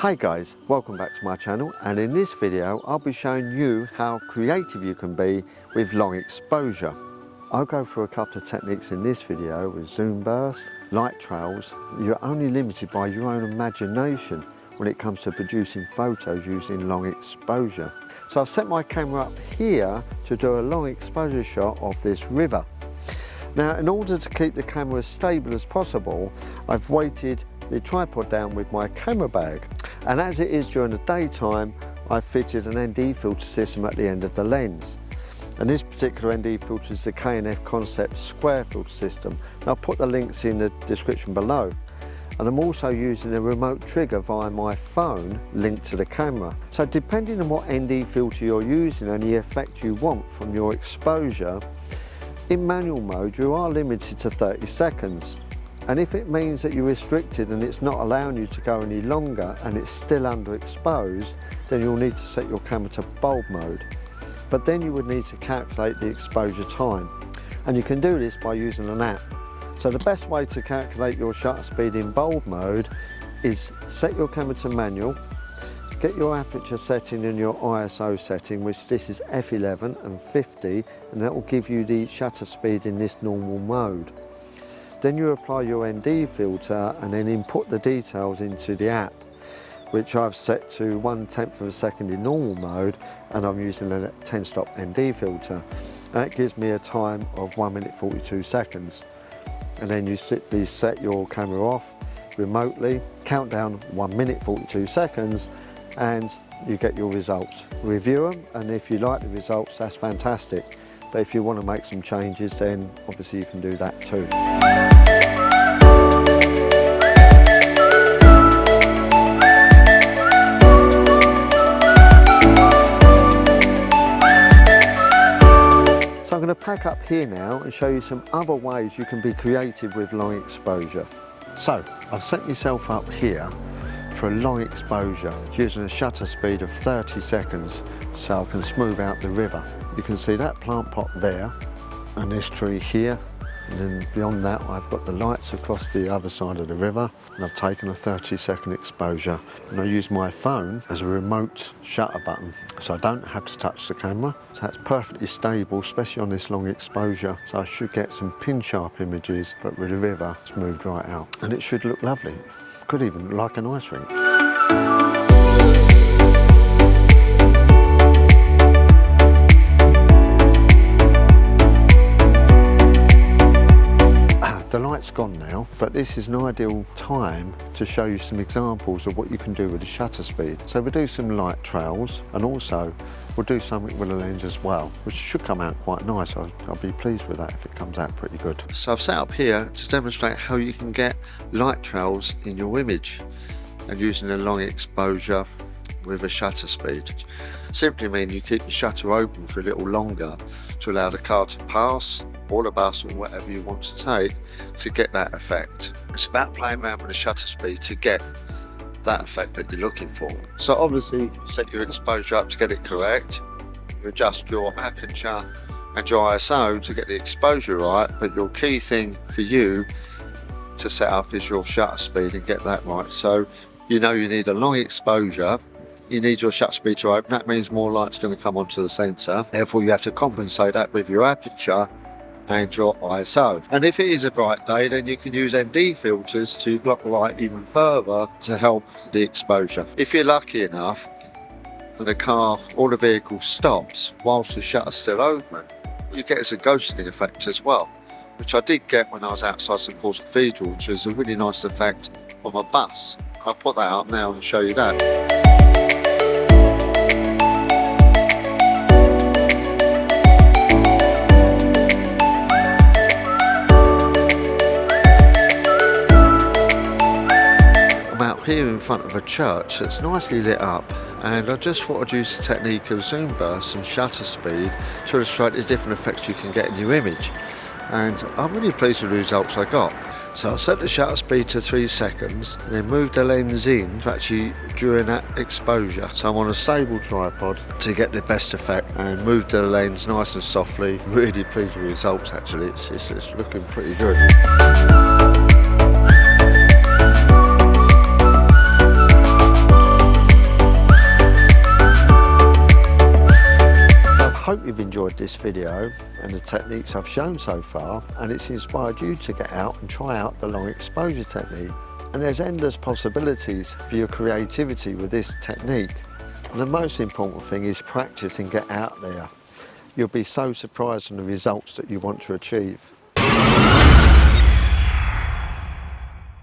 Hi guys, welcome back to my channel, and in this video I'll be showing you how creative you can be with long exposure. I'll go through a couple of techniques in this video with zoom burst, light trails. You're only limited by your own imagination when it comes to producing photos using long exposure. So I've set my camera up here to do a long exposure shot of this river. Now, in order to keep the camera as stable as possible, I've weighted the tripod down with my camera bag, and as it is during the daytime, I've fitted an ND filter system at the end of the lens. And this particular ND filter is the K&F Concept Square filter system. And I'll put the links in the description below. And I'm also using a remote trigger via my phone linked to the camera. So depending on what ND filter you're using and the effect you want from your exposure, in manual mode you are limited to 30 seconds. And if it means that you're restricted and it's not allowing you to go any longer and it's still underexposed, then you'll need to set your camera to bulb mode. But then you would need to calculate the exposure time. And you can do this by using an app. So the best way to calculate your shutter speed in bulb mode is set your camera to manual, get your aperture setting and your ISO setting, which this is f11 and 50, and that will give you the shutter speed in this normal mode. Then you apply your ND filter and then input the details into the app, which I've set to 1/10 of a second in normal mode, and I'm using a 10-stop ND filter. That gives me a time of 1 minute 42 seconds. And then you simply set your camera off remotely, count down 1 minute 42 seconds, and you get your results. Review them, and if you like the results, that's fantastic. But if you want to make some changes, then obviously you can do that too. So I'm going to pack up here now and show you some other ways you can be creative with long exposure. So I've set myself up here for a long exposure using a shutter speed of 30 seconds so I can smooth out the river. You can see that plant pot there and this tree here, and then beyond that I've got the lights across the other side of the river, and I've taken a 30-second exposure, and I use my phone as a remote shutter button so I don't have to touch the camera. So that's perfectly stable, especially on this long exposure, so I should get some pin sharp images but with the river smoothed right out, and it should look lovely. Could even look like an ice rink. The light's gone now, but this is an ideal time to show you some examples of what you can do with the shutter speed. So we'll do some light trails, and also we'll do something with the lens as well, which should come out quite nice. I'll be pleased with that if it comes out pretty good. So I've set up here to demonstrate how you can get light trails in your image, and using a long exposure with a shutter speed. Simply mean you keep the shutter open for a little longer to allow the car to pass, or the bus, or whatever you want to take, to get that effect. It's about playing around with the shutter speed to get that effect that you're looking for. So obviously set your exposure up to get it correct, you adjust your aperture and your ISO to get the exposure right, but your key thing for you to set up is your shutter speed and get that right. So you know you need a long exposure, you need your shutter speed to open, that means more light's going to come onto the sensor, therefore you have to compensate that with your aperture and your ISO. And if it is a bright day, then you can use ND filters to block the light even further to help the exposure. If you're lucky enough and the car or the vehicle stops whilst the shutter's still open, what you get is a ghosting effect as well, which I did get when I was outside St Paul's Cathedral, which is a really nice effect of a bus. I'll put that up now and show you that. Here in front of a church that's nicely lit up, and I just thought I'd use the technique of zoom burst and shutter speed to illustrate the different effects you can get in your image, and I'm really pleased with the results I got. So I set the shutter speed to 3 seconds, and then moved the lens in to actually during that exposure, so I'm on a stable tripod to get the best effect, and moved the lens nice and softly. Really pleased with the results actually, it's looking pretty good. hope you've enjoyed this video and the techniques I've shown so far, and it's inspired you to get out and try out the long exposure technique. And there's endless possibilities for your creativity with this technique. And the most important thing is practice and get out there. You'll be so surprised on the results that you want to achieve.